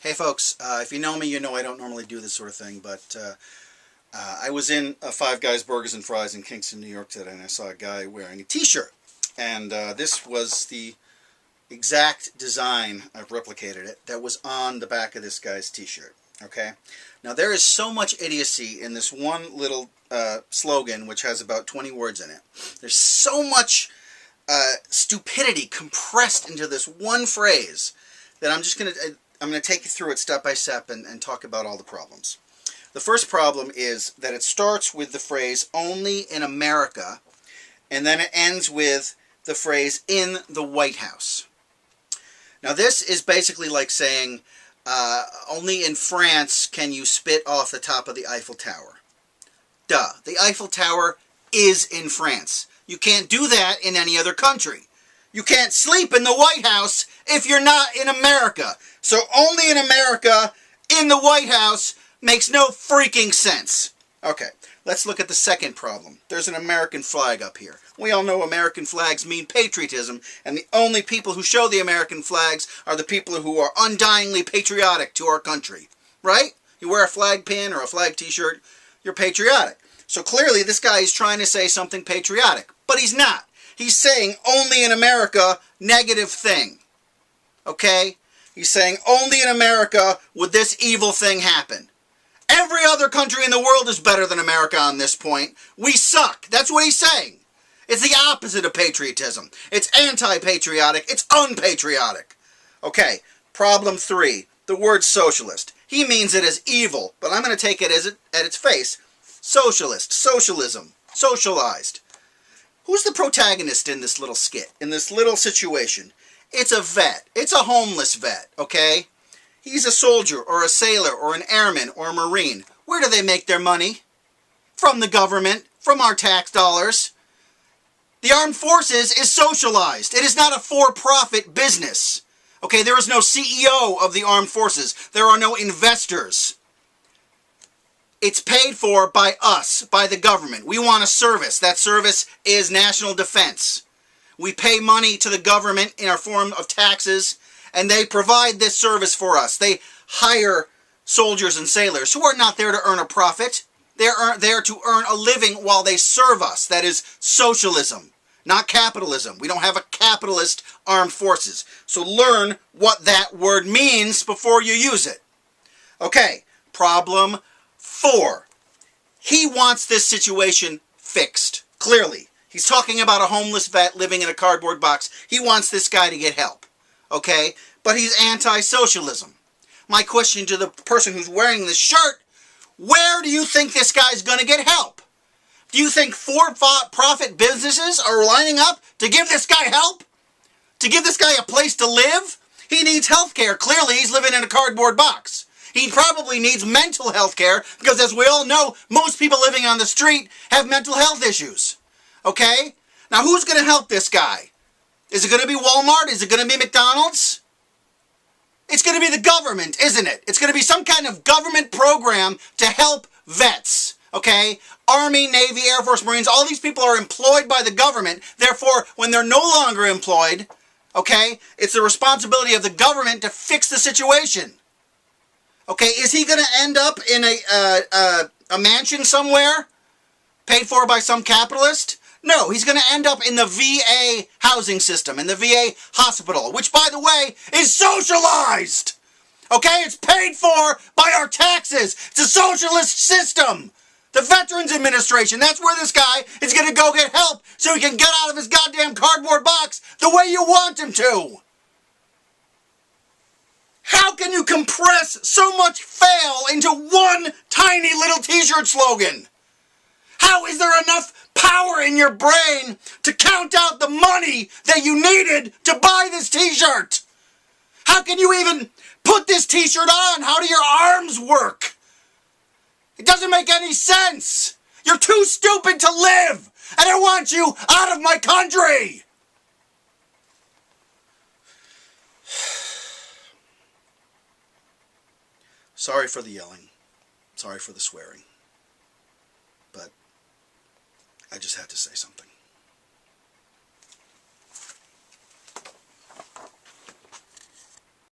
Hey folks, if you know me, you know I don't normally do this sort of thing, but I was in Five Guys Burgers and Fries in Kingston, New York today, and I saw a guy wearing a t-shirt. And this was the exact design, I've replicated it, that was on the back of this guy's t-shirt. Okay? Now there is so much idiocy in this one little slogan, which has about 20 words in it. There's so much stupidity compressed into this one phrase that I'm going to take you through it step by step and talk about all the problems. The first problem is that it starts with the phrase "only in America," and then it ends with the phrase "in the White House." Now this is basically like saying only in France can you spit off the top of the Eiffel Tower. Duh. The Eiffel Tower is in France. You can't do that in any other country. You can't sleep in the White House if you're not in America. So only in America, in the White House, makes no freaking sense. Okay, let's look at the second problem. There's an American flag up here. We all know American flags mean patriotism, and the only people who show the American flags are the people who are undyingly patriotic to our country. Right? You wear a flag pin or a flag t-shirt, you're patriotic. So clearly this guy is trying to say something patriotic, but he's not. He's saying only in America, negative thing. Okay? He's saying only in America would this evil thing happen. Every other country in the world is better than America on this point. We suck. That's what he's saying. It's the opposite of patriotism. It's anti-patriotic. It's unpatriotic. Okay, problem 3. The word socialist. He means it as evil, but I'm going to take it as at its face. Socialist, socialism, socialized. Who's the protagonist in this little skit, in this little situation? It's a vet. It's a homeless vet, okay? He's a soldier or a sailor or an airman or a marine. Where do they make their money? From the government, from our tax dollars. The armed forces is socialized. It is not a for-profit business. Okay, there is no CEO of the armed forces. There are no investors. It's paid for by us, by the government. We want a service. That service is national defense. We pay money to the government in our form of taxes, and they provide this service for us. They hire soldiers and sailors who are not there to earn a profit. They're there to earn a living while they serve us. That is socialism, not capitalism. We don't have a capitalist armed forces. So learn what that word means before you use it. Okay, problem 4. He wants this situation fixed. Clearly. He's talking about a homeless vet living in a cardboard box. He wants this guy to get help. Okay? But he's anti-socialism. My question to the person who's wearing this shirt, where do you think this guy's going to get help? Do you think for-profit businesses are lining up to give this guy help? To give this guy a place to live? He needs health care. Clearly, he's living in a cardboard box. He probably needs mental health care because, as we all know, most people living on the street have mental health issues. Okay? Now, who's going to help this guy? Is it going to be Walmart? Is it going to be McDonald's? It's going to be the government, isn't it? It's going to be some kind of government program to help vets. Okay? Army, Navy, Air Force, Marines, all these people are employed by the government. Therefore, when they're no longer employed, okay, it's the responsibility of the government to fix the situation. Okay, is he going to end up in a mansion somewhere, paid for by some capitalist? No, he's going to end up in the VA housing system, in the VA hospital, which, by the way, is socialized. Okay, it's paid for by our taxes. It's a socialist system. The Veterans Administration, that's where this guy is going to go get help so he can get out of his goddamn cardboard box the way you want him to. How can you compress so much fail into one tiny little t-shirt slogan? How is there enough power in your brain to count out the money that you needed to buy this t-shirt? How can you even put this t-shirt on? How do your arms work? It doesn't make any sense. You're too stupid to live, and I want you out of my country. Sorry for the yelling. Sorry for the swearing. But I just had to say something.